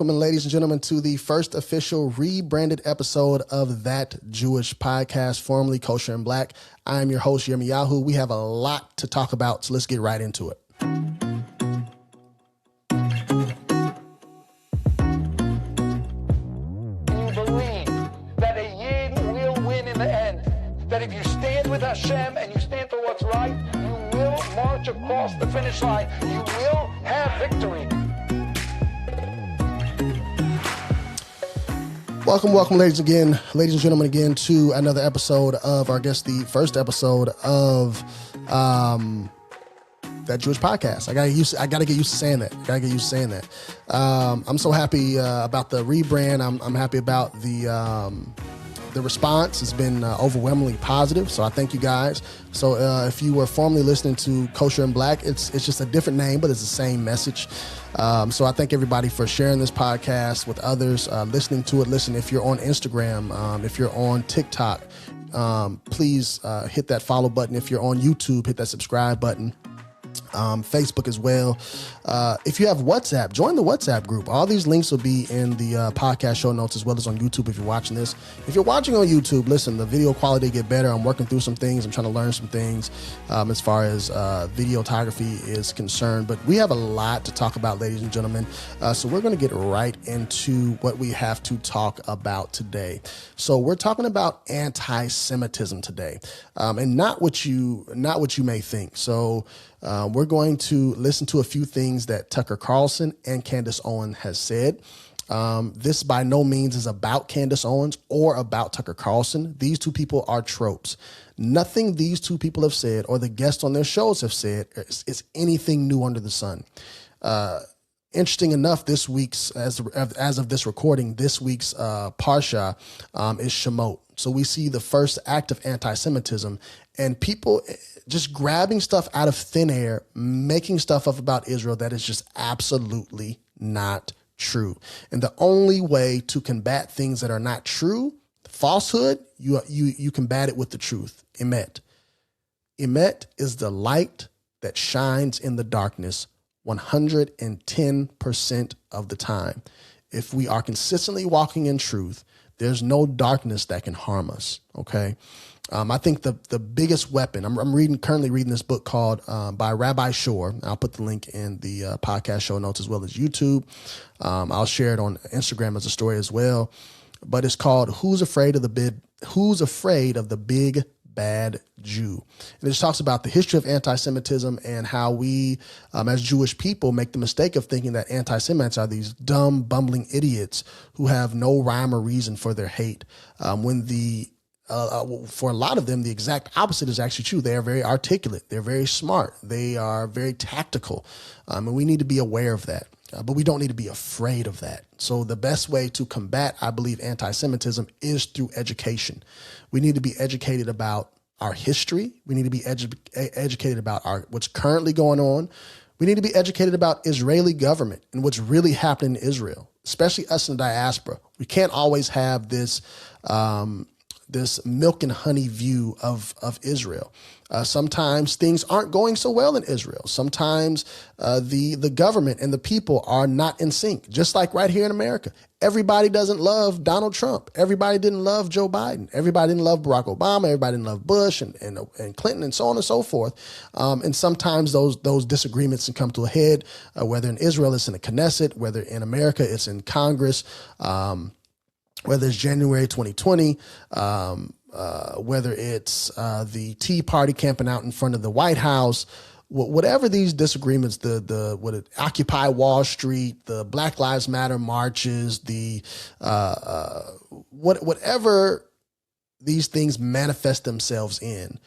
Welcome, ladies and gentlemen, to the first official rebranded episode of That Jewish Podcast, formerly Kosher and Black. I am your host, Yirmeyahu. We have a lot to talk about, so let's get right into it. You believe that a Yid will win in the end, that if you stand with Hashem and you stand for what's right, you will march across the finish line. You will have victory. Welcome, ladies and gentlemen, again to another episode of, the first episode of That Jewish Podcast. I gotta get used to saying that. I'm so happy about the rebrand. I'm happy about the response. It's been overwhelmingly positive, so I thank you guys. So if you were formerly listening to Kosher and Black, it's just a different name, but it's the same message. So I thank everybody for sharing this podcast with others, listening to it. Listen, if you're on Instagram, if you're on TikTok, please hit that follow button. If you're on YouTube, hit that subscribe button. Facebook as well. If you have WhatsApp, join the WhatsApp group. All these links will be in the podcast show notes as well as on YouTube if you're watching this. If you're watching on YouTube, listen, the video quality get better. I'm working through some things. I'm trying to learn some things as far as videography is concerned. But we have a lot to talk about, ladies and gentlemen. So we're going to get right into what we have to talk about today. So we're talking about anti-Semitism today, and not what you may think. So we're going to listen to a few things that Tucker Carlson and Candace Owens has said. This by no means is about Candace Owens or about Tucker Carlson. These two people are tropes. Nothing these two people have said or the guests on their shows have said is anything new under the sun. Interesting enough, this week's, as of this recording, this week's Parsha is Shemot. So we see the first act of anti-Semitism and people just grabbing stuff out of thin air, making stuff up about Israel that is just absolutely not true. And the only way to combat things that are not true, falsehood, you combat it with the truth. Emet. Emet is the light that shines in the darkness 110% of the time. If we are consistently walking in truth, there's no darkness that can harm us. Okay. I think the biggest weapon, I'm currently reading this book called by Rabbi Shore. I'll put the link in the podcast show notes as well as YouTube. I'll share it on Instagram as a story as well. But it's called Who's Afraid of the Big Bad Jew? And it just talks about the history of anti-Semitism and how we, as Jewish people, make the mistake of thinking that anti-Semites are these dumb, bumbling idiots who have no rhyme or reason for their hate. For a lot of them, the exact opposite is actually true. They are very articulate. They're very smart. They are very tactical. And we need to be aware of that. But we don't need to be afraid of that. So the best way to combat, I believe, anti-Semitism is through education. We need to be educated about our history. We need to be educated about what's currently going on. We need to be educated about Israeli government and what's really happening in Israel, especially us in the diaspora. We can't always have this milk and honey view of Israel. Sometimes things aren't going so well in Israel. Sometimes the government and the people are not in sync, just like right here in America. Everybody doesn't love Donald Trump. Everybody didn't love Joe Biden. Everybody didn't love Barack Obama. Everybody didn't love Bush and Clinton and so on and so forth. And sometimes those disagreements can come to a head, whether in Israel it's in the Knesset, whether in America it's in Congress, whether it's January 2020, whether it's the Tea Party camping out in front of the White House, whatever these disagreements, the Occupy Wall Street, the Black Lives Matter marches, whatever these things manifest themselves in,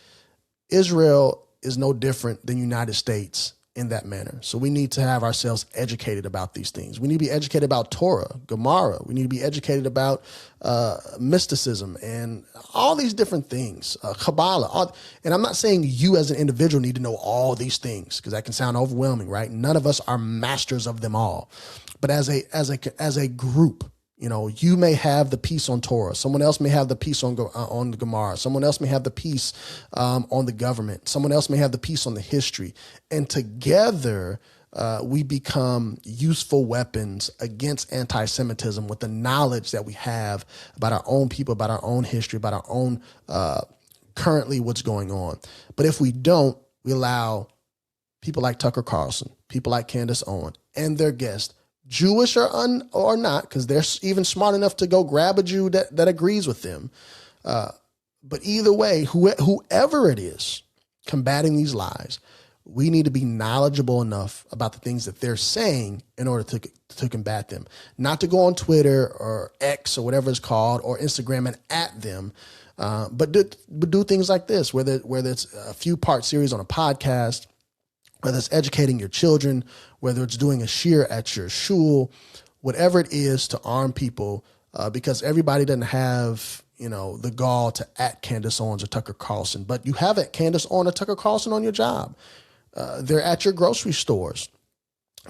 Israel is no different than United States in that manner. So we need to have ourselves educated about these things. We need to be educated about Torah, Gemara. We need to be educated about mysticism and all these different things, Kabbalah. And I'm not saying you as an individual need to know all these things because that can sound overwhelming, right? None of us are masters of them all. But as a group, you know, you may have the piece on Torah. Someone else may have the piece on the Gemara. Someone else may have the piece on the government. Someone else may have the piece on the history. And together, we become useful weapons against anti-Semitism with the knowledge that we have about our own people, about our own history, about our own currently what's going on. But if we don't, we allow people like Tucker Carlson, people like Candace Owens, and their guests, Jewish or not, because they're even smart enough to go grab a Jew that agrees with them. But either way, whoever it is combating these lies, we need to be knowledgeable enough about the things that they're saying in order to combat them. Not to go on Twitter or X or whatever it's called, or Instagram and at them, but do things like this, whether it's a few part series on a podcast, whether it's educating your children, whether it's doing a shir at your shul, whatever it is to arm people, because everybody doesn't have, the gall to at Candace Owens or Tucker Carlson, but you have at Candace Owens or Tucker Carlson on your job. They're at your grocery stores.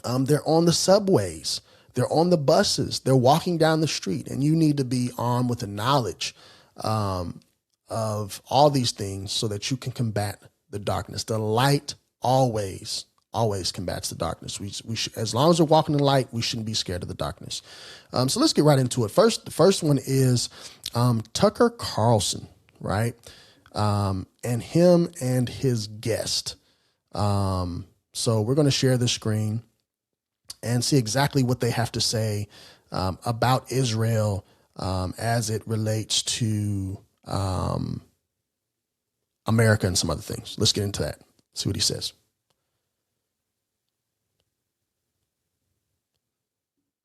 They're on the subways. They're on the buses. They're walking down the street, and you need to be armed with the knowledge of all these things so that you can combat the darkness. The light always combats the darkness. We should, as long as we're walking in the light, we shouldn't be scared of the darkness. So let's get right into it. The first one is Tucker Carlson, right? And him and his guest. So we're going to share the screen and see exactly what they have to say about Israel as it relates to America and some other things. Let's get into that. See what he says.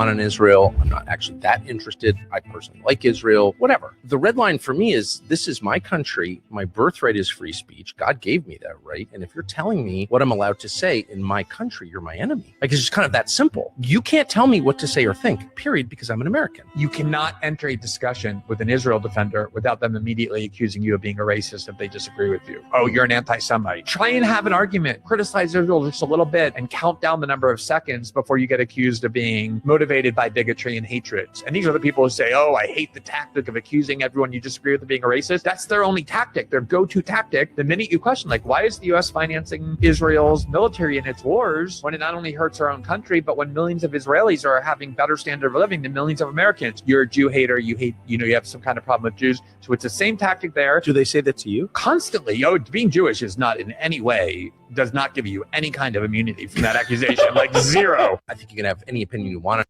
On Israel. I'm not actually that interested. I personally like Israel, whatever. The red line for me is, this is my country. My birthright is free speech. God gave me that right. And if you're telling me what I'm allowed to say in my country, you're my enemy. Like, it's just kind of that simple. You can't tell me what to say or think, period, because I'm an American. You cannot enter a discussion with an Israel defender without them immediately accusing you of being a racist if they disagree with you. Oh, you're an anti-Semite. Try and have an argument. Criticize Israel just a little bit and count down the number of seconds before you get accused of being motivated by bigotry and hatred. And these are the people who say, oh, I hate the tactic of accusing everyone you disagree with of being a racist. That's their only tactic, their go-to tactic. The minute you question, like, why is the U.S. financing Israel's military in its wars when it not only hurts our own country, but when millions of Israelis are having better standard of living than millions of Americans? You're a Jew hater. You hate, you have some kind of problem with Jews. So it's the same tactic there. Do they say that to you? Constantly. Being Jewish is not in any way, does not give you any kind of immunity from that accusation. Like, zero. I think you can have any opinion you want.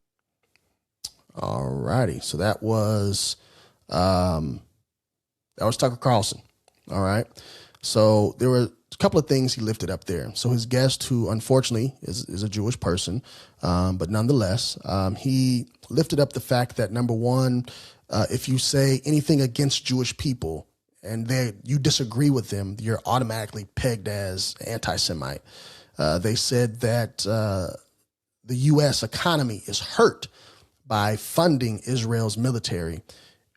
All righty. So that was Tucker Carlson. All right. So there were a couple of things he lifted up there. So his guest, who unfortunately is a Jewish person, but nonetheless, he lifted up the fact that, number one, if you say anything against Jewish people and you disagree with them, you're automatically pegged as anti-Semite. They said that the U.S. economy is hurt by funding Israel's military.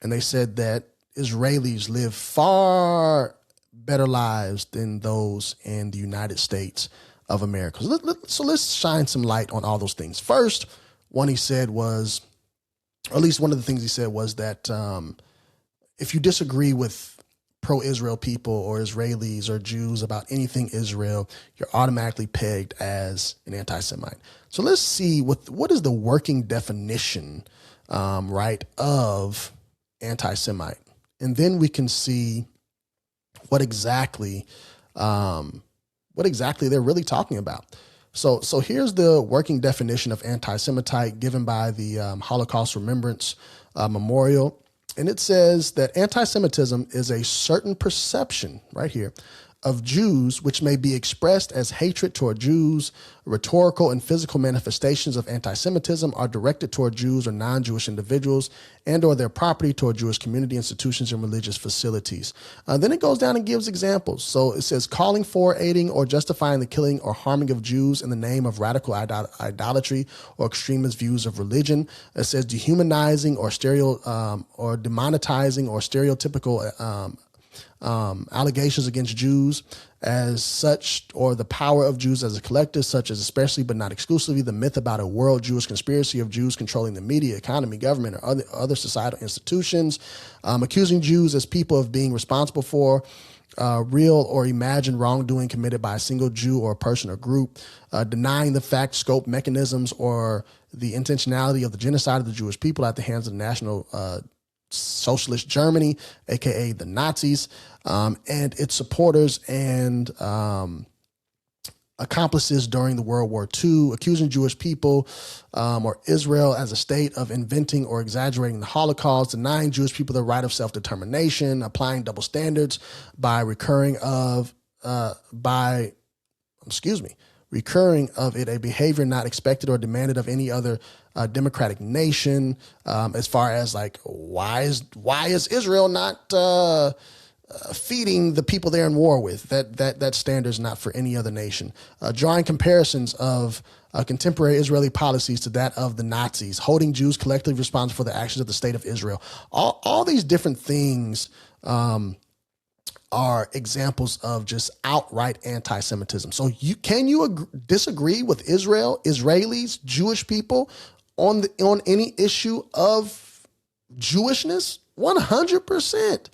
And they said that Israelis live far better lives than those in the United States of America. So let's shine some light on all those things. First, one he said was, or at least one of the things he said was that if you disagree with pro-Israel people or Israelis or Jews about anything Israel, you're automatically pegged as an anti-Semite. So let's see what is the working definition, right, of anti-Semite, and then we can see what exactly they're really talking about. So here's the working definition of anti-Semitite given by the Holocaust Remembrance Memorial. And it says that anti-Semitism is a certain perception, right here, of Jews which may be expressed as hatred toward Jews. Rhetorical and physical manifestations of anti-Semitism are directed toward Jews or non-Jewish individuals and or their property, toward Jewish community institutions and religious facilities. Then it goes down and gives examples. So it says calling for, aiding, or justifying the killing or harming of Jews in the name of radical idolatry or extremist views of religion. It says dehumanizing or or demonetizing or stereotypical allegations against Jews as such, or the power of Jews as a collective, such as especially but not exclusively the myth about a world Jewish conspiracy of Jews controlling the media, economy, government, or other societal institutions, accusing Jews as people of being responsible for real or imagined wrongdoing committed by a single Jew or a person or group, denying the fact, scope, mechanisms, or the intentionality of the genocide of the Jewish people at the hands of the National Socialist Germany, aka the Nazis, and its supporters and accomplices during the World War II, accusing Jewish people or Israel as a state of inventing or exaggerating the Holocaust, denying Jewish people the right of self-determination, applying double standards by recurring of it a behavior not expected or demanded of any other democratic nation, as far as like why is Israel not feeding the people they're in war with? That standard is not for any other nation. Drawing comparisons of contemporary Israeli policies to that of the Nazis, holding Jews collectively responsible for the actions of the state of Israel. All these different things are examples of just outright anti-Semitism. So can you disagree with Israel, Israelis, Jewish people on any issue of Jewishness? 100%.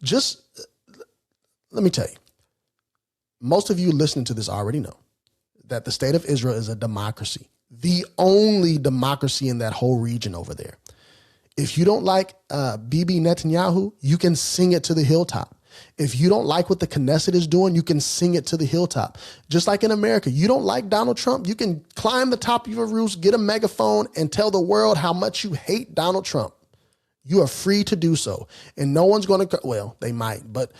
Just let me tell you, most of you listening to this already know that the state of Israel is a democracy, the only democracy in that whole region over there. If you don't like Bibi Netanyahu, you can sing it to the hilltop. If you don't like what the Knesset is doing, you can sing it to the hilltop. Just like in America, you don't like Donald Trump, you can climb the top of your roof, get a megaphone, and tell the world how much you hate Donald Trump. You are free to do so. And no one's going to, well, they might, but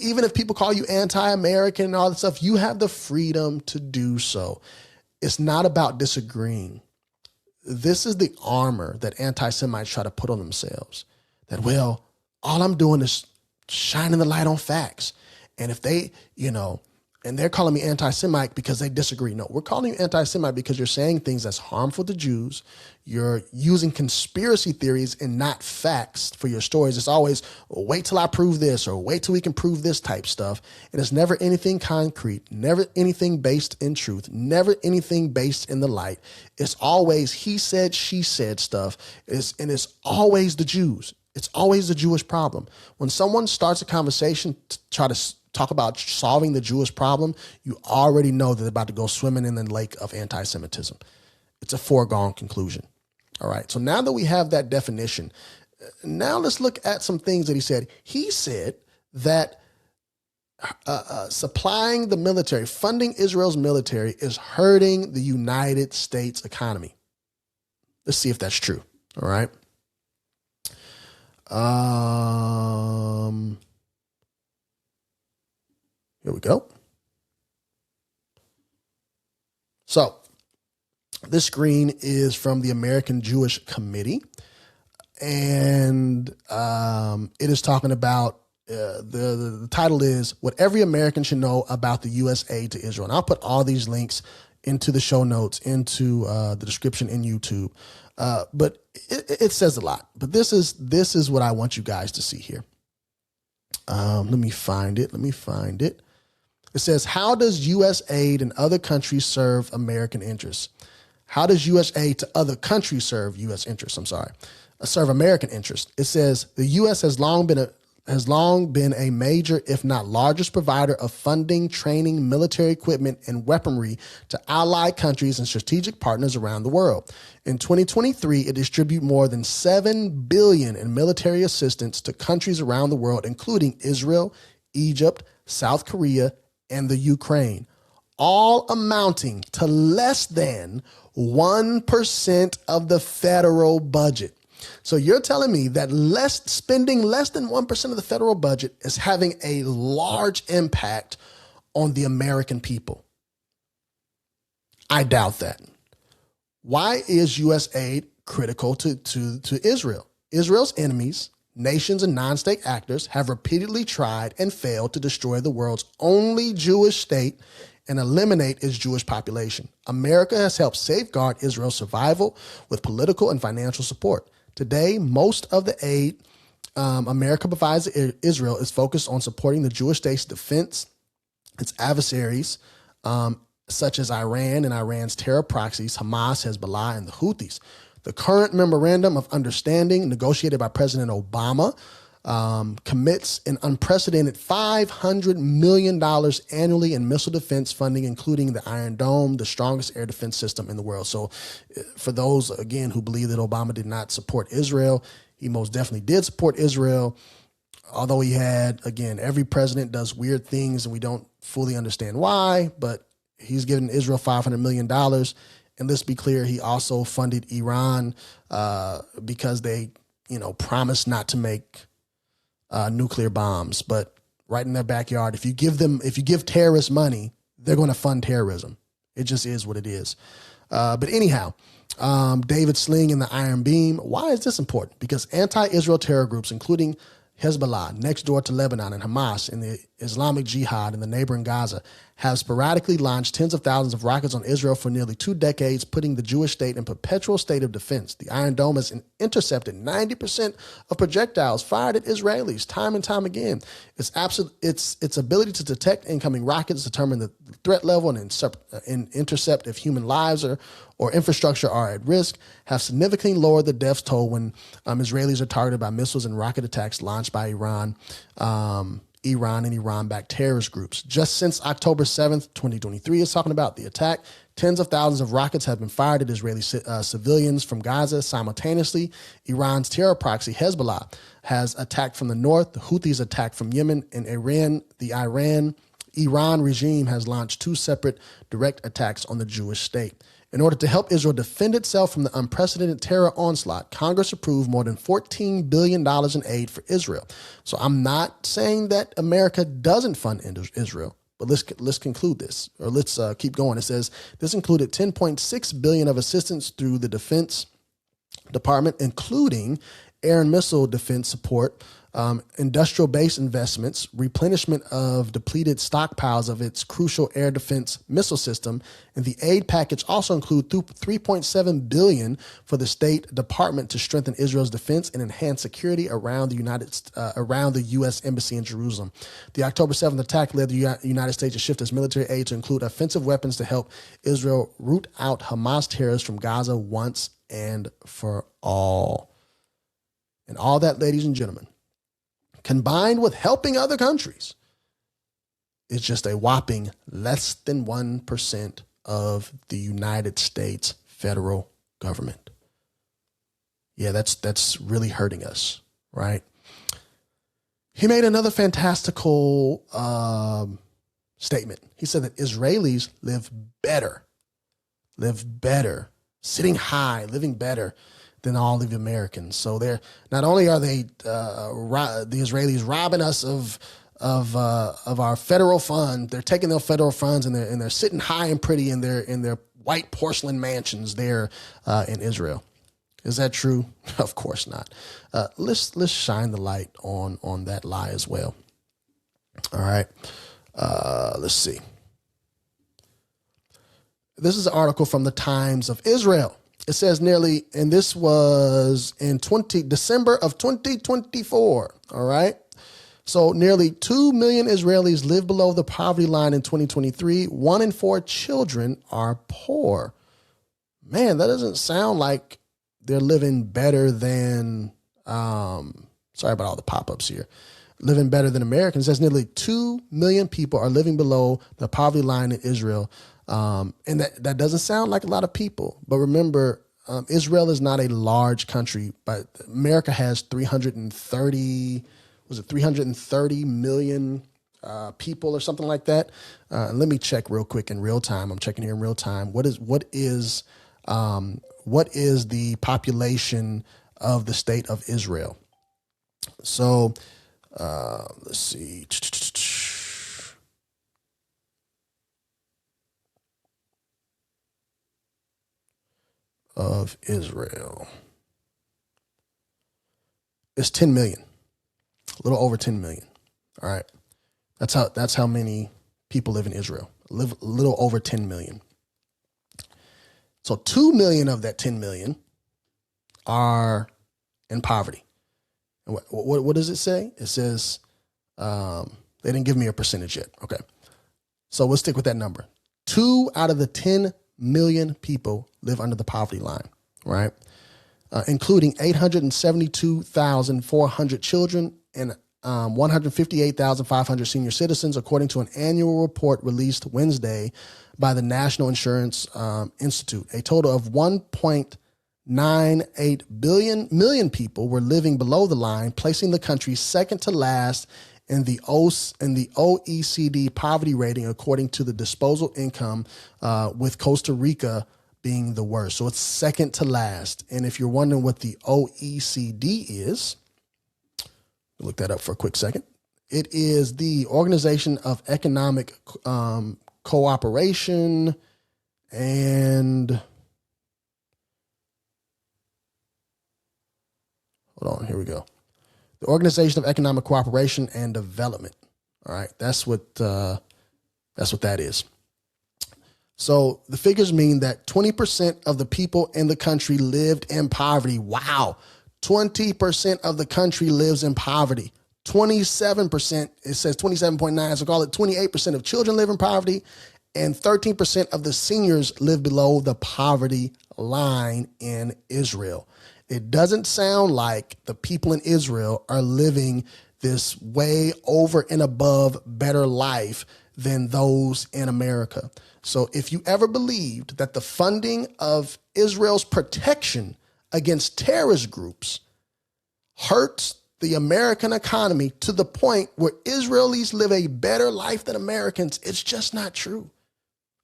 even if people call you anti-American and all that stuff, you have the freedom to do so. It's not about disagreeing. This is the armor that anti-Semites try to put on themselves. That, well, all I'm doing is shining the light on facts. And if they, and they're calling me anti-Semite because they disagree. No, we're calling you anti-Semite because you're saying things that's harmful to Jews. You're using conspiracy theories and not facts for your stories. It's always, well, wait till I prove this, or wait till we can prove this type stuff. And it's never anything concrete, never anything based in truth, never anything based in the light. It's always he said, she said stuff. And it's always the Jews. It's always the Jewish problem. When someone starts a conversation to try to talk about solving the Jewish problem, you already know that they're about to go swimming in the lake of anti-Semitism. It's a foregone conclusion. All right. So now that we have that definition, now let's look at some things that he said. He said that supplying the military, funding Israel's military is hurting the United States economy. Let's see if that's true. All right. Here we go. So this screen is from the American Jewish Committee, and it is talking about the title is What Every American Should Know About the U.S. Aid to Israel. And I'll put all these links into the show notes, into the description in YouTube. But it says a lot. But this is what I want you guys to see here. Let me find it. It says, how does U.S. aid in other countries serve American interests? How does U.S. aid to other countries serve U.S. interests? Serve American interests. It says the U.S. has long been a major, if not largest, provider of funding, training, military equipment, and weaponry to allied countries and strategic partners around the world. In 2023, it distributed more than $7 billion in military assistance to countries around the world, including Israel, Egypt, South Korea, and the Ukraine, all amounting to less than 1% of the federal budget. So you're telling me that spending less than 1% of the federal budget is having a large impact on the American people? I doubt that. Why is U.S. aid critical to Israel? Israel's enemies, nations and non-state actors, have repeatedly tried and failed to destroy the world's only Jewish state and eliminate its Jewish population. America has helped safeguard Israel's survival with political and financial support. Today, most of the aid America provides to Israel is focused on supporting the Jewish state's defense, its adversaries, such as Iran and Iran's terror proxies, Hamas, Hezbollah, and the Houthis. The current memorandum of understanding negotiated by President Obama commits an unprecedented $500 million annually in missile defense funding, including the Iron Dome, the strongest air defense system in the world. So for those, again, who believe that Obama did not support Israel, he most definitely did support Israel. Although he had, again, every president does weird things and we don't fully understand why, but he's given Israel $500 million. And let's be clear, he also funded Iran because they, promised not to make nuclear bombs. But right in their backyard, if you give terrorists money, they're going to fund terrorism. It just is what it is. But anyhow, David Sling and the Iron Beam. Why is this important? Because anti-Israel terror groups, including Hezbollah, next door to Lebanon, and Hamas and the Islamic Jihad in the neighboring Gaza, have sporadically launched tens of thousands of rockets on Israel for nearly 2 decades, putting the Jewish state in perpetual state of defense. The Iron Dome has intercepted 90% of projectiles fired at Israelis time and time again. Its ability to detect incoming rockets, determine the threat level, and intercept if human lives or infrastructure are at risk, have significantly lowered the death toll when Israelis are targeted by missiles and rocket attacks launched by Iran and Iran-backed terrorist groups. Just since October 7th, 2023 is talking about the attack, tens of thousands of rockets have been fired at Israeli civilians from Gaza simultaneously. Iran's terror proxy, Hezbollah, has attacked from the north. The Houthis attacked from Yemen and Iran. The Iran regime has launched 2 separate direct attacks on the Jewish state. In order to help Israel defend itself from the unprecedented terror onslaught, Congress approved more than $14 billion in aid for Israel. So I'm not saying that America doesn't fund Israel, but let's conclude this, or let's keep going. It says this included $10.6 billion of assistance through the Defense Department, including air and missile defense support, industrial base investments, replenishment of depleted stockpiles of its crucial air defense missile system, and the aid package also include $3.7 billion for the State Department to strengthen Israel's defense and enhance security around the U.S. Embassy in Jerusalem. The October 7th attack led the United States to shift its military aid to include offensive weapons to help Israel root out Hamas terrorists from Gaza once and for all. And all that, ladies and gentlemen, combined with helping other countries, is just a whopping less than 1% of the United States federal government. Yeah, that's really hurting us, right? He made another fantastical statement. He said that Israelis live better, sitting high, living better than all of the Americans. So they're not only are they the Israelis robbing us of our federal fund, they're taking their federal funds and they're sitting high and pretty in their white porcelain mansions there in Israel. Is that true? Of course not. Let's shine the light on that lie as well. All right. Let's see. This is an article from the Times of Israel. It says and this was in December of 2024. All right. So nearly 2 million Israelis live below the poverty line in 2023. 1 in 4 children are poor. Man, that doesn't sound like they're living better than, sorry about all the pop-ups here, living better than Americans. It says nearly 2 million people are living below the poverty line in Israel. And that doesn't sound like a lot of people, but remember, Israel is not a large country, but America has 330 million people or something like that. Let me check real quick in real time. I'm checking here in real time. What is the population of the state of Israel? So let's see. Of Israel. It's 10 million, a little over 10 million. All right. That's how many people live in Israel, a little over 10 million. So 2 million of that 10 million are in poverty. And what does it say? It says, they didn't give me a percentage yet. Okay. So we'll stick with that number. 2 out of the 10 million people live under the poverty line, right? Including 872,400 children 158,500 senior citizens, according to an annual report released Wednesday by the National Insurance Institute. A total of 1.98 million people were living below the line, placing the country second to last in the OECD poverty rating, according to the disposable income, with Costa Rica being the worst. So it's second to last. And if you're wondering what the OECD is, look that up for a quick second. It is the Organization of Economic Cooperation and hold on, here we go. The Organization of Economic Cooperation and Development. All right, that's what that is. So the figures mean that 20% of the people in the country lived in poverty. Wow. 20% of the country lives in poverty. 27%, it says 27.9, so call it 28% of children live in poverty, and 13% of the seniors live below the poverty line in Israel. It doesn't sound like the people in Israel are living this way over and above better life than those in America. So if you ever believed that the funding of Israel's protection against terrorist groups hurts the American economy to the point where Israelis live a better life than Americans, it's just not true.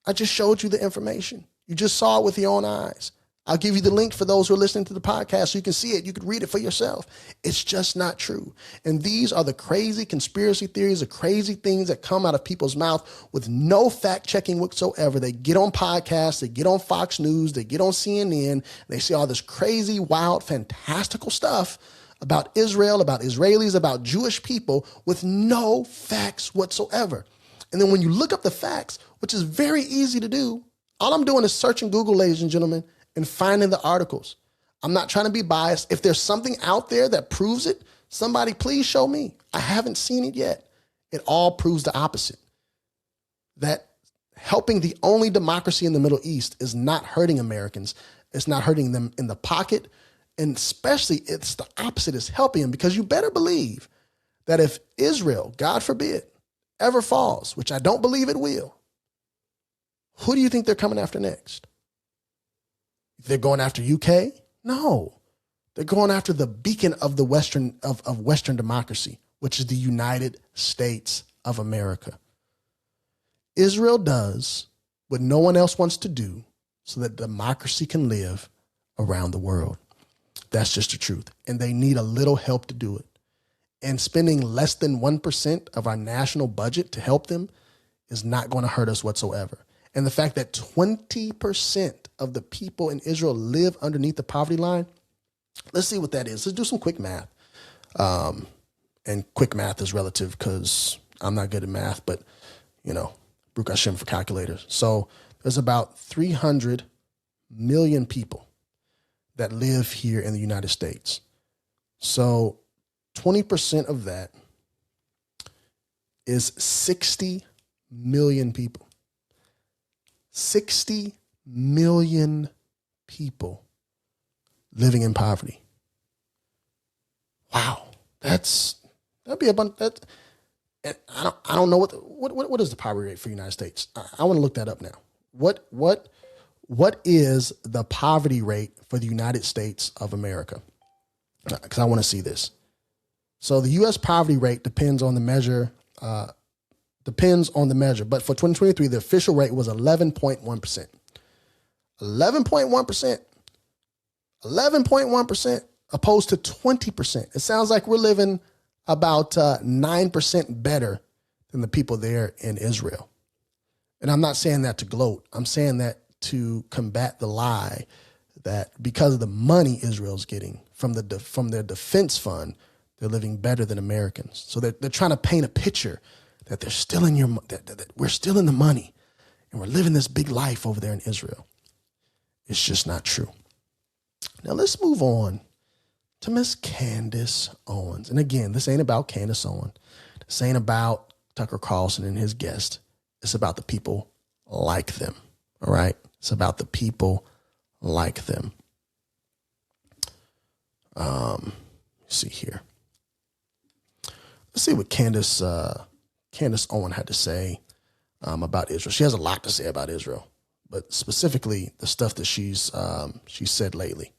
I just showed you the information. You just saw it with your own eyes. I'll give you the link for those who are listening to the podcast so you can see it. You can read it for yourself. It's just not true. And these are the crazy conspiracy theories, the crazy things that come out of people's mouth with no fact checking whatsoever. They get on podcasts, they get on Fox News, they get on CNN, they say all this crazy, wild, fantastical stuff about Israel, about Israelis, about Jewish people with no facts whatsoever. And then when you look up the facts, which is very easy to do, all I'm doing is searching Google, ladies and gentlemen, and finding the articles. I'm not trying to be biased. If there's something out there that proves it, somebody please show me. I haven't seen it yet. It all proves the opposite. That helping the only democracy in the Middle East is not hurting Americans. It's not hurting them in the pocket. And especially it's the opposite is helping them, because you better believe that if Israel, God forbid, ever falls, which I don't believe it will, who do you think they're coming after next? They're going after UK? No. They're going after the beacon of the Western democracy, which is the United States of America. Israel does what no one else wants to do so that democracy can live around the world. That's just the truth. And they need a little help to do it. And spending less than 1% of our national budget to help them is not going to hurt us whatsoever. And the fact that 20% of the people in Israel live underneath the poverty line, let's see what that is. Let's do some quick math. And quick math is relative because I'm not good at math, but, Baruch Hashem for calculators. So there's about 300 million people that live here in the United States. So 20% of that is 60 million people. 60 million people living in poverty. Wow, that'd be a bunch. And I don't know what is the poverty rate for the United States. I want to look that up now. What is the poverty rate for the United States of America? Because I want to see this. So the U.S. poverty rate depends on the measure. But for 2023, the official rate was 11.1%. 11.1%. 11.1% opposed to 20%. It sounds like we're living about 9% better than the people there in Israel. And I'm not saying that to gloat. I'm saying that to combat the lie that because of the money Israel's getting from their defense fund, they're living better than Americans. So they're trying to paint a picture that they're still in that we're still in the money and we're living this big life over there in Israel. It's just not true. Now let's move on to Miss Candace Owens. And again, this ain't about Candace Owens. This ain't about Tucker Carlson and his guest. It's about the people like them. All right. It's about the people like them. Let's see here. Let's see what Candace Owens had to say about Israel. She has a lot to say about Israel, but specifically the stuff that she's said lately.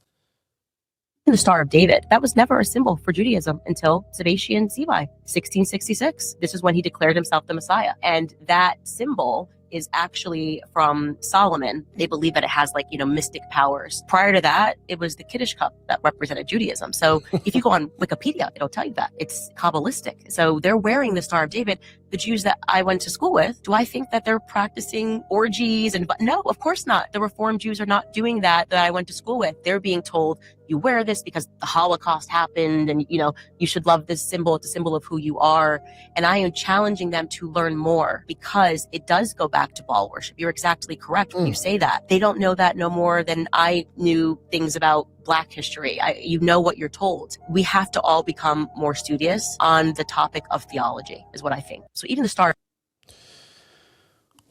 The Star of David. That was never a symbol for Judaism until Sebastian Sebai, 1666. This is when he declared himself the Messiah. And that symbol is actually from Solomon. They believe that it has mystic powers. Prior to that, it was the Kiddush cup that represented Judaism. So if you go on Wikipedia, it'll tell you that. It's Kabbalistic. So they're wearing the Star of David. The Jews that I went to school with, do I think that they're practicing orgies? But no, of course not. The Reformed Jews are not doing that I went to school with. They're being told, you wear this because the Holocaust happened and, you should love this symbol. It's a symbol of who you are. And I am challenging them to learn more because it does go back to Baal worship. You're exactly correct when you say that. They don't know that no more than I knew things about Black history. You know what you're told. We have to all become more studious on the topic of theology is what I think. So even the Star.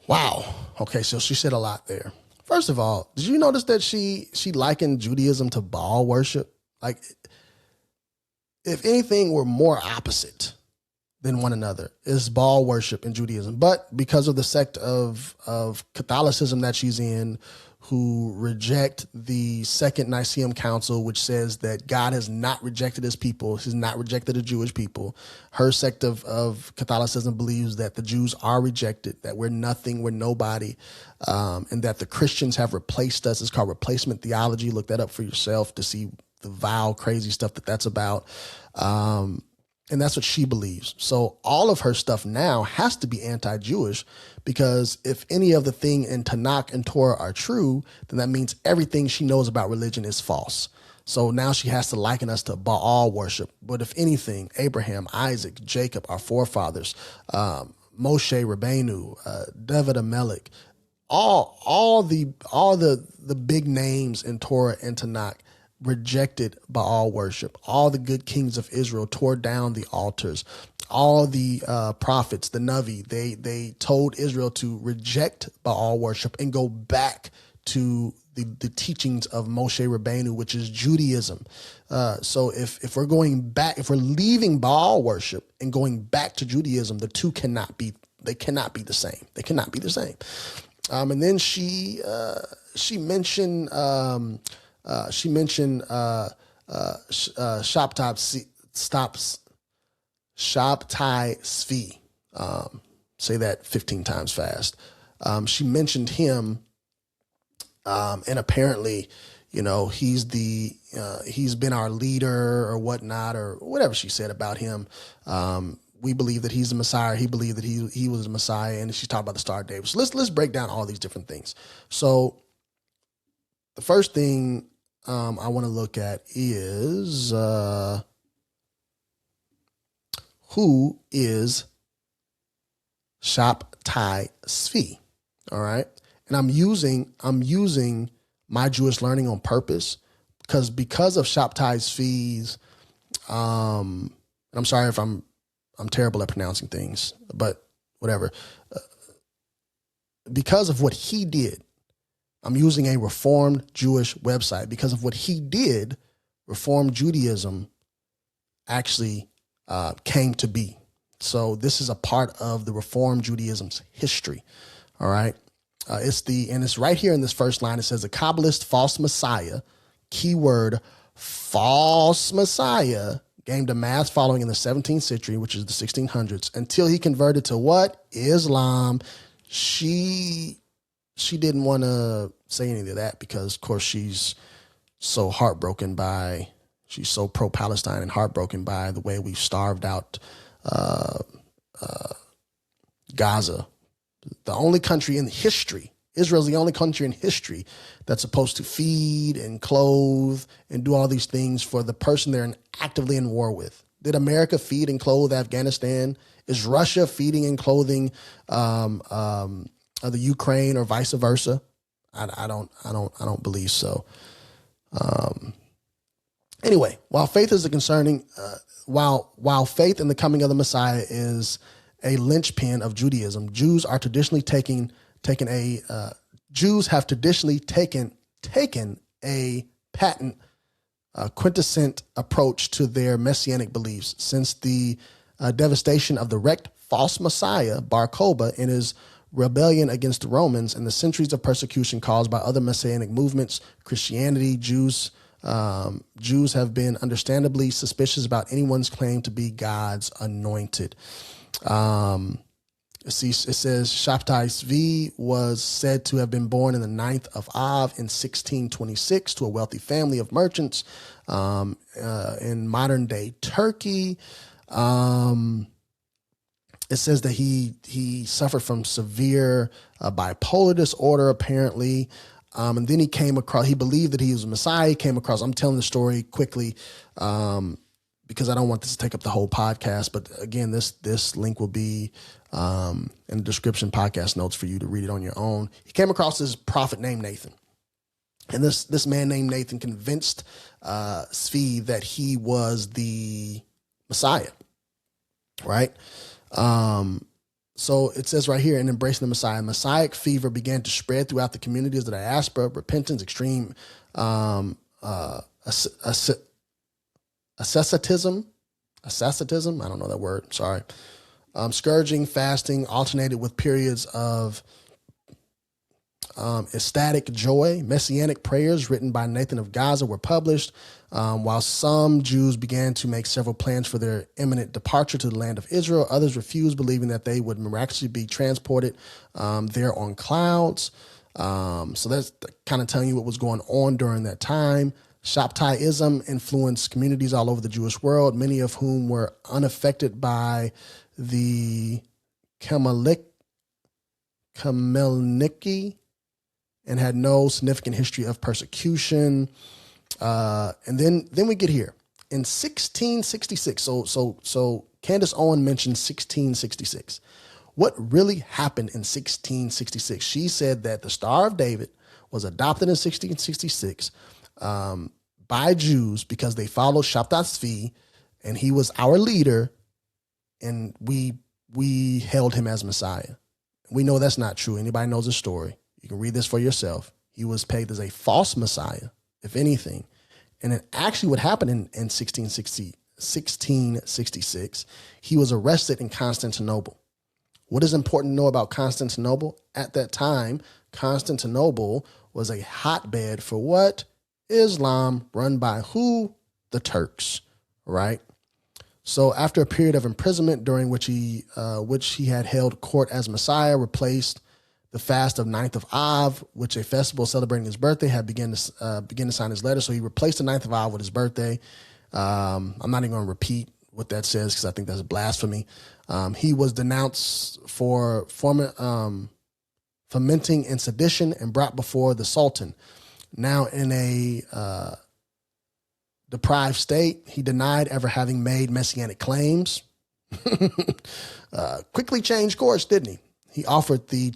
Wow. Okay, so she said a lot there. First of all, did you notice that she likened Judaism to Baal worship? Like, if anything, we're more opposite than one another. Is Baal worship in Judaism. But because of the sect of Catholicism that she's in, who reject the Second Nicene Council, which says that God has not rejected his people, he's not rejected the Jewish people. Her sect of Catholicism believes that the Jews are rejected, that we're nothing, we're nobody, and that the Christians have replaced us. It's called replacement theology. Look that up for yourself to see the vile, crazy stuff that's about. And that's what she believes. So all of her stuff now has to be anti-Jewish, because if any of the thing in Tanakh and Torah are true, then that means everything she knows about religion is false. So now she has to liken us to Baal worship. But if anything, Abraham, Isaac, Jacob, our forefathers, Moshe Rabbeinu, David Amelech, all the big names in Torah and Tanakh rejected Baal worship. All the good kings of Israel tore down the altars. All the prophets, the Navi, they told Israel to reject Baal worship and go back to the teachings of Moshe Rabbeinu, which is Judaism. So if we're going back, if we're leaving Baal worship and going back to Judaism, the two cannot be the same. They cannot be the same. And then she mentioned Shabtai Tzvi. Say that 15 times fast. She mentioned him, and apparently, he's been our leader or whatnot, or whatever she said about him. We believe that he's the Messiah. He believed that he was the Messiah, and she's talking about the Star of David. So let's break down all these different things. So the first thing I want to look at is who is Shabtai Tzvi. All right. And I'm using my Jewish learning on purpose because of Shabtai Tzvi's, and I'm sorry if I'm terrible at pronouncing things, but whatever. Because of what he did, I'm using a Reformed Jewish website. Because of what he did, Reformed Judaism actually came to be. So this is a part of the Reformed Judaism's history. All right. It's right here in this first line. It says a Kabbalist false Messiah, keyword false Messiah, gained a mass following in the 17th century, which is the 1600s, until he converted to what? Islam. She didn't want to say any of that because, of course, she's so heartbroken she's so pro-Palestine and heartbroken by the way we've starved out Gaza. The only country in history, Israel's the only country in history that's supposed to feed and clothe and do all these things for the person they're actively in war with. Did America feed and clothe Afghanistan? Is Russia feeding and clothing the Ukraine or vice versa? I don't believe so. Anyway, while faith is while faith in the coming of the Messiah is a linchpin of Judaism, Jews have traditionally taken a patent, quintessent approach to their messianic beliefs since the devastation of the wrecked false Messiah, Bar Kokhba, in his rebellion against the Romans, and the centuries of persecution caused by other messianic movements, Christianity, Jews have been understandably suspicious about anyone's claim to be God's anointed. It says Shabtai Tzvi was said to have been born in the 9th of Av in 1626 to a wealthy family of merchants in modern day Turkey. It says that he suffered from severe bipolar disorder, apparently. And then he believed that he was a Messiah. He came across, I'm telling the story quickly because I don't want this to take up the whole podcast. But again, this link will be in the description, podcast notes, for you to read it on your own. He came across this prophet named Nathan. And this man named Nathan convinced Tzvi that he was the Messiah, right? So it says right here, in embracing the Messiah, Messianic fever began to spread throughout the communities of the diaspora. Repentance, extreme asceticism, I don't know that word, sorry. Scourging, fasting alternated with periods of ecstatic joy. Messianic prayers written by Nathan of Gaza were published, while some Jews began to make several plans for their imminent departure to the land of Israel. Others refused, believing that they would miraculously be transported there on clouds. So that's kind of telling you what was going on during that time. Shabtaiism influenced communities all over the Jewish world, many of whom were unaffected by the Kamelniki and had no significant history of persecution. And then we get here in 1666. So Candace Owens mentioned 1666. What really happened in 1666? She said that the Star of David was adopted in 1666 by Jews because they followed Shabtai Tzvi, and he was our leader, and we held him as Messiah. We know that's not true. Anybody knows the story. You can read this for yourself. He was pegged as a false Messiah, if anything. And then actually what happened in 1666, he was arrested in Constantinople. What is important to know about Constantinople? At that time, Constantinople was a hotbed for what? Islam, run by who? The Turks, right? So after a period of imprisonment during which he had held court as Messiah, replaced the fast of 9th of Av, which a festival celebrating his birthday, had begun to sign his letter. So he replaced the 9th of Av with his birthday. I'm not even going to repeat what that says because I think that's blasphemy. He was denounced for fomenting in sedition and brought before the Sultan. Now in a deprived state, he denied ever having made messianic claims. Quickly changed course, didn't he? He offered the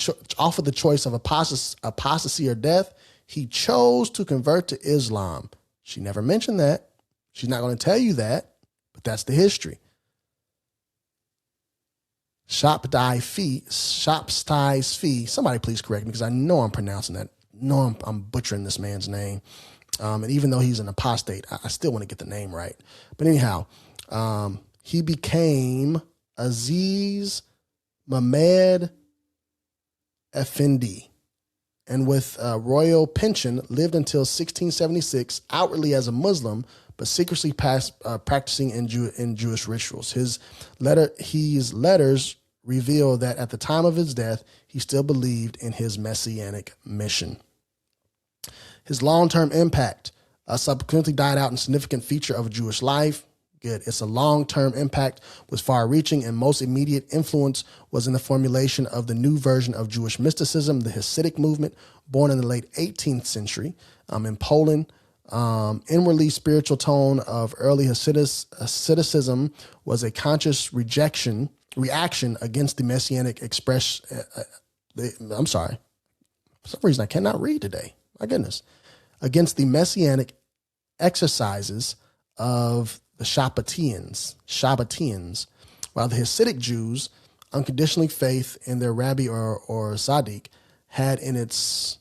choice of apostasy or death. He chose to convert to Islam. She never mentioned that. She's not going to tell you that, but that's the history. Shabtai Tzvi. Somebody please correct me because I know I'm pronouncing that. No, I'm butchering this man's name. And even though he's an apostate, I still want to get the name right. But anyhow, he became Aziz Mehmed Effendi, and with a royal pension, lived until 1676, outwardly as a Muslim, but secretly practicing in Jewish rituals. His letters reveal that at the time of his death, he still believed in his messianic mission. His long-term impact subsequently died out in a significant feature of Jewish life. Good. It's a long-term impact, was far-reaching, and most immediate influence was in the formulation of the new version of Jewish mysticism, the Hasidic movement, born in the late 18th century in Poland. Inwardly spiritual tone of early Hasidicism was a conscious reaction against the messianic I'm sorry. For some reason, I cannot read today. My goodness. Against the messianic exercises of the Shabbatians, while the Hasidic Jews, unconditionally faith in their rabbi or tzaddik, had in its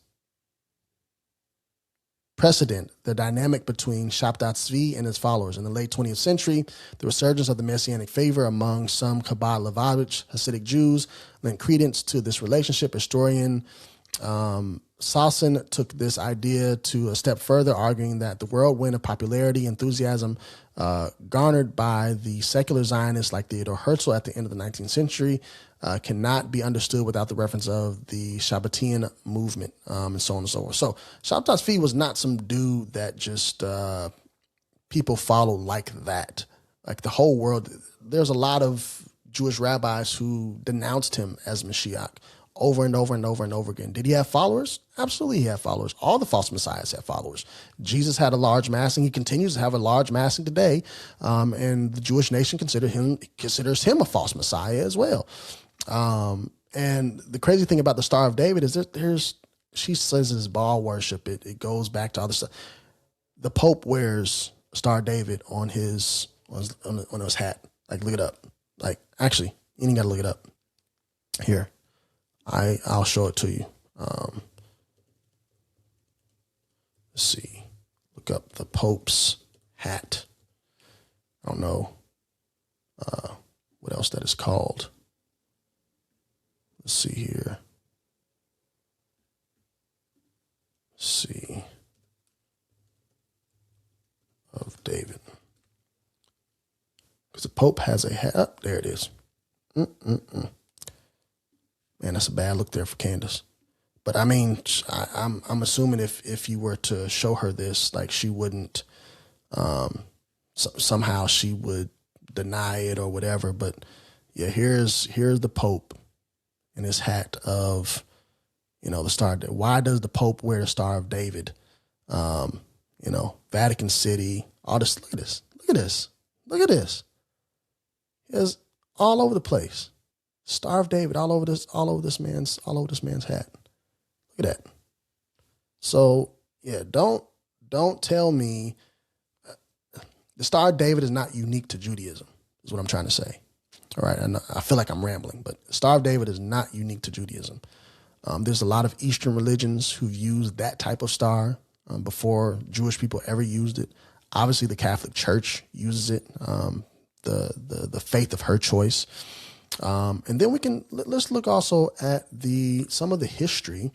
precedent the dynamic between Shabtai Tzvi and his followers. In the late 20th century, the resurgence of the Messianic favor among some Chabad Lubavitch Hasidic Jews lent credence to this relationship. Historian Carlson took this idea to a step further, arguing that the whirlwind of popularity enthusiasm garnered by the secular Zionists like Theodor Herzl at the end of the 19th century cannot be understood without the reference of the Shabbatian movement, and so on and so forth. So Shabtai Tzvi was not some dude that just people followed like that. Like the whole world, there's a lot of Jewish rabbis who denounced him as Mashiach over and over and over and over again. Did he have followers? Absolutely, he had followers. All the false messiahs had followers. Jesus had a large massing. He continues to have a large massing today, and the Jewish nation considers him a false messiah as well. And the crazy thing about the Star of David is that she says it's Baal worship. It goes back to other stuff. The Pope wears Star of David on his hat. Like, look it up. Like, actually, you ain't got to look it up. Here. I'll show it to you. Let's see. Look up the Pope's hat. I don't know what else that is called. Let's see here. Let's see. Of David. Because the Pope has a hat. Oh, there it is. Man, that's a bad look there for Candace. But I mean, I'm assuming if you were to show her this, like, she wouldn't, somehow she would deny it or whatever. But yeah, here's the Pope in his hat of, the Star. Why does the Pope wear the Star of David? Vatican City, all this. Look at this. Look at this. Look at this. It's all over the place. Star of David all over this man's hat. Look at that. So yeah, don't tell me the Star of David is not unique to Judaism, is what I'm trying to say. All right, I feel like I'm rambling, but the Star of David is not unique to Judaism. There's a lot of Eastern religions who've used that type of star before Jewish people ever used it. Obviously, the Catholic Church uses it, the faith of her choice. And then let's look also at some of the history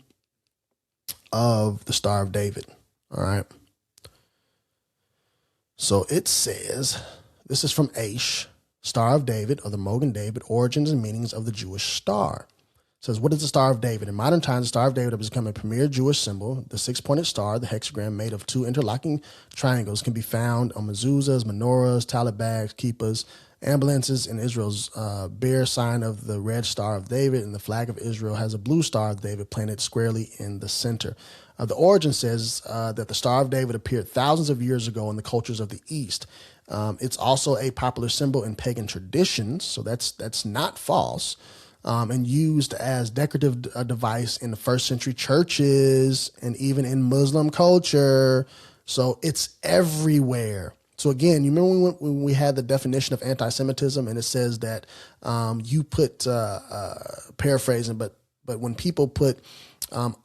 of the Star of David. All right. So it says, this is from Aish, Star of David, or the Mogen David, Origins and Meanings of the Jewish Star. It says, what is the Star of David? In modern times, the Star of David has become a premier Jewish symbol. The six-pointed star, the hexagram made of two interlocking triangles, can be found on mezuzahs, menorahs, tallit bags, kippahs, ambulances. In Israel's bear sign of the red Star of David, and the flag of Israel has a blue Star of David planted squarely in the center. The origin says that the Star of David appeared thousands of years ago in the cultures of the East. It's also a popular symbol in pagan traditions, so that's not false, and used as decorative device in the first century churches and even in Muslim culture. So it's everywhere. So again, you remember when we had the definition of anti-Semitism, and it says that you put, paraphrasing, but when people put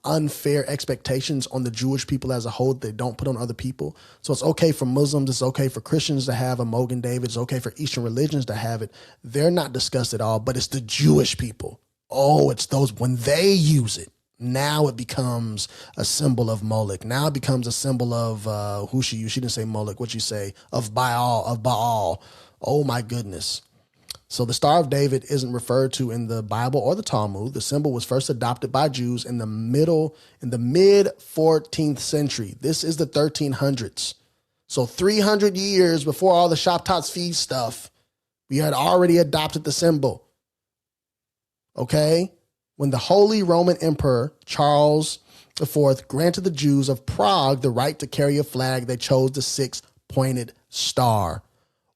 unfair expectations on the Jewish people as a whole, they don't put on other people. So it's okay for Muslims, it's okay for Christians to have a Mogen David, it's okay for Eastern religions to have it. They're not discussed at all, but it's the Jewish people. Oh, it's those, when they use it, now it becomes a symbol of Moloch. Now it becomes a symbol of who she used. She didn't say Moloch. What'd she say? Of Baal. Oh my goodness. So the Star of David isn't referred to in the Bible or the Talmud. The symbol was first adopted by Jews in the mid 14th century. This is the 1300s. So 300 years before all the Shabtai Tzvi stuff, we had already adopted the symbol. Okay? When the Holy Roman Emperor Charles IV granted the Jews of Prague the right to carry a flag, they chose the six-pointed star,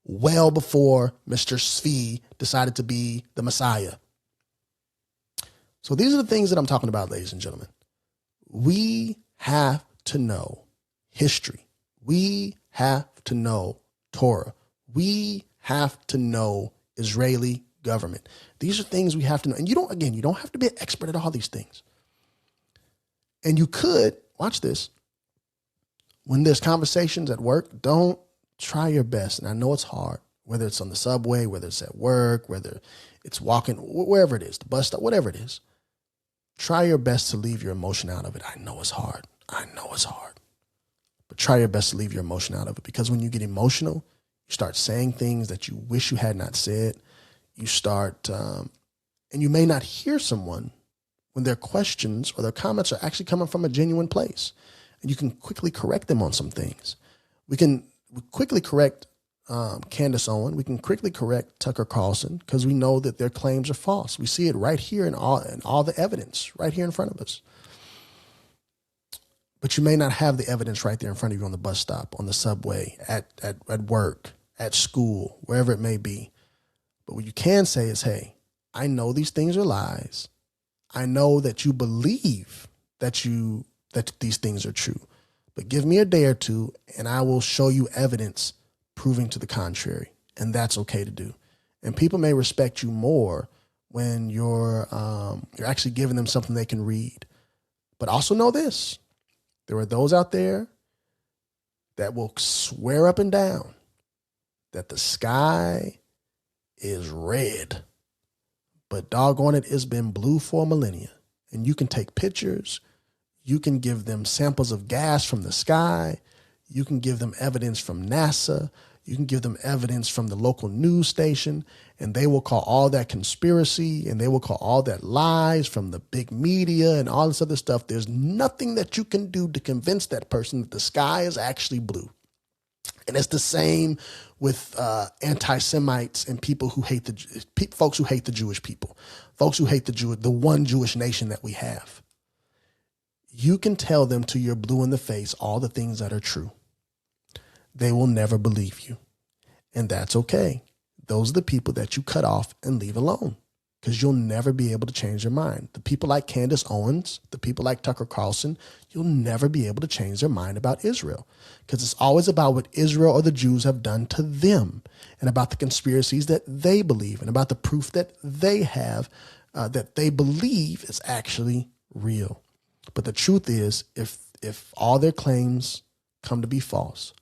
well before Mr. Tzvi decided to be the Messiah. So these are the things that I'm talking about, ladies and gentlemen. We have to know history. We have to know Torah. We have to know Israeli government. These are things we have to know. And you don't have to be an expert at all these things. And you could, watch this, when there's conversations at work, don't try your best. And I know it's hard, whether it's on the subway, whether it's at work, whether it's walking, wherever it is, the bus stop, whatever it is. Try your best to leave your emotion out of it. I know it's hard. I know it's hard. But try your best to leave your emotion out of it, because when you get emotional, you start saying things that you wish you had not said. You start, and you may not hear someone when their questions or their comments are actually coming from a genuine place. And you can quickly correct them on some things. We quickly correct Candace Owens. We can quickly correct Tucker Carlson, because we know that their claims are false. We see it right here in all the evidence right here in front of us. But you may not have the evidence right there in front of you on the bus stop, on the subway, at work, at school, wherever it may be. But what you can say is, hey, I know these things are lies. I know that you believe that these things are true. But give me a day or two and I will show you evidence proving to the contrary. And that's okay to do. And people may respect you more when you're actually giving them something they can read. But also know this. There are those out there that will swear up and down that the sky is red, but doggone it, it's been blue for millennia. And you can take pictures. You can give them samples of gas from the sky. You can give them evidence from NASA. You can give them evidence from the local news station, and they will call all that conspiracy, and they will call all that lies from the big media and all this other stuff. There's nothing that you can do to convince that person that the sky is actually blue. And it's the same with anti-Semites and people who hate folks who hate the Jewish people, folks who hate the one Jewish nation that we have. You can tell them till you're blue in the face all the things that are true. They will never believe you. And that's okay. Those are the people that you cut off and leave alone, because you'll never be able to change their mind. The people like Candace Owens, the people like Tucker Carlson, you'll never be able to change their mind about Israel, because it's always about what Israel or the Jews have done to them, and about the conspiracies that they believe, and about the proof that they have, that they believe is actually real. But the truth is, if all their claims come to be false,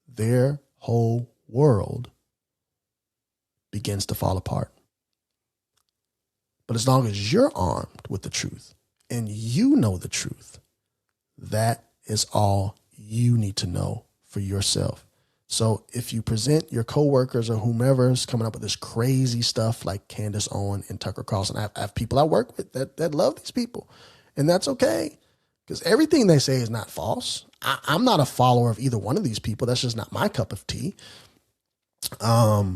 their whole world begins to fall apart. But as long as you're armed with the truth and you know the truth, that is all you need to know for yourself. So if you present your coworkers or whomever is coming up with this crazy stuff like Candace Owens and Tucker Carlson, I have people I work with that love these people, and that's okay, because everything they say is not false. I'm not a follower of either one of these people. That's just not my cup of tea. But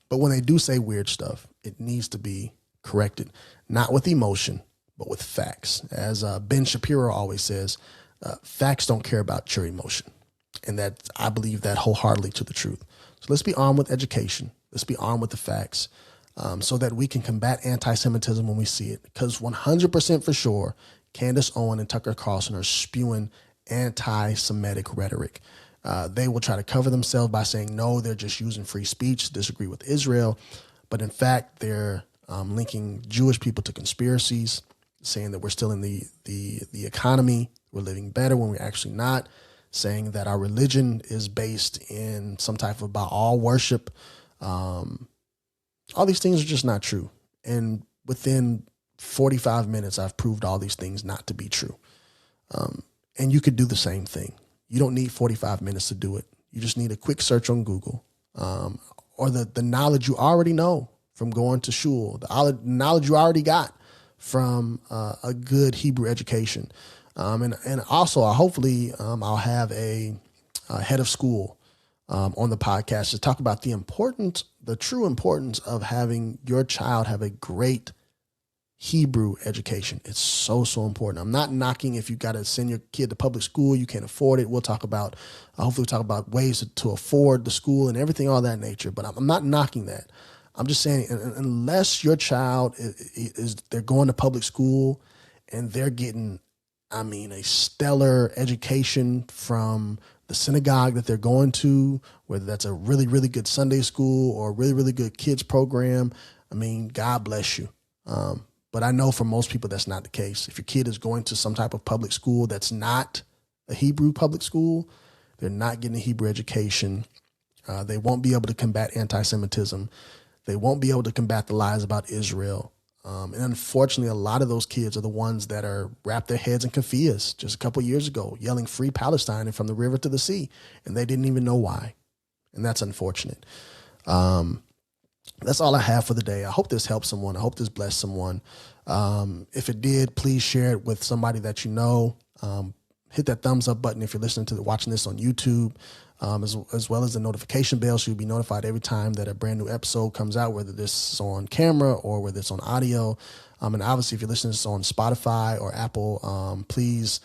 when they do say weird stuff, it needs to be corrected, not with emotion, but with facts. As Ben Shapiro always says, facts don't care about your emotion. And that, I believe that wholeheartedly to the truth. So let's be armed with education. Let's be armed with the facts, so that we can combat anti-Semitism when we see it. Because 100% for sure, Candace Owens and Tucker Carlson are spewing anti-Semitic rhetoric. They will try to cover themselves by saying, no, they're just using free speech to disagree with Israel. But in fact, they're linking Jewish people to conspiracies, saying that we're still in the economy, we're living better when we're actually not, saying that our religion is based in some type of Baal worship. All these things are just not true. And within 45 minutes, I've proved all these things not to be true. And you could do the same thing. You don't need 45 minutes to do it. You just need a quick search on Google, or the knowledge you already know from going to shul, the knowledge you already got from a good Hebrew education. And also, hopefully, I'll have a head of school on the podcast to talk about the true importance of having your child have a great Hebrew education. It's so, so important. I'm not knocking if you got to send your kid to public school, you can't afford it. We'll talk about, hopefully we'll talk about ways to afford the school and everything, all that nature. But I'm not knocking that. I'm just saying, unless your child they're going to public school and they're getting, a stellar education from the synagogue that they're going to, whether that's a really, really good Sunday school or a really, really good kids program, God bless you. But I know for most people, that's not the case. If your kid is going to some type of public school that's not a Hebrew public school, they're not getting a Hebrew education. They won't be able to combat anti-Semitism. They won't be able to combat the lies about Israel. And unfortunately, a lot of those kids are the ones that are wrapped their heads in keffiyehs just a couple of years ago, yelling free Palestine and from the river to the sea. And they didn't even know why. And that's unfortunate. That's all I have for the day. I hope this helps someone. I hope this blessed someone. If it did, please share it with somebody that you know. Hit that thumbs up button if you're watching this on YouTube, as well as the notification bell, so you'll be notified every time that a brand new episode comes out, whether this is on camera or whether it's on audio. And obviously, if you're listening to this on Spotify or Apple, please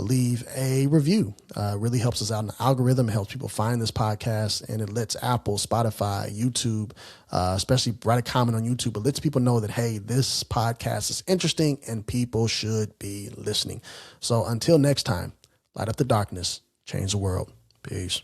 leave a review. It really helps us out in the algorithm. It helps people find this podcast, and it lets Apple, Spotify, YouTube, especially write a comment on YouTube. It lets people know that, hey, this podcast is interesting and people should be listening. So until next time, light up the darkness, change the world. Peace.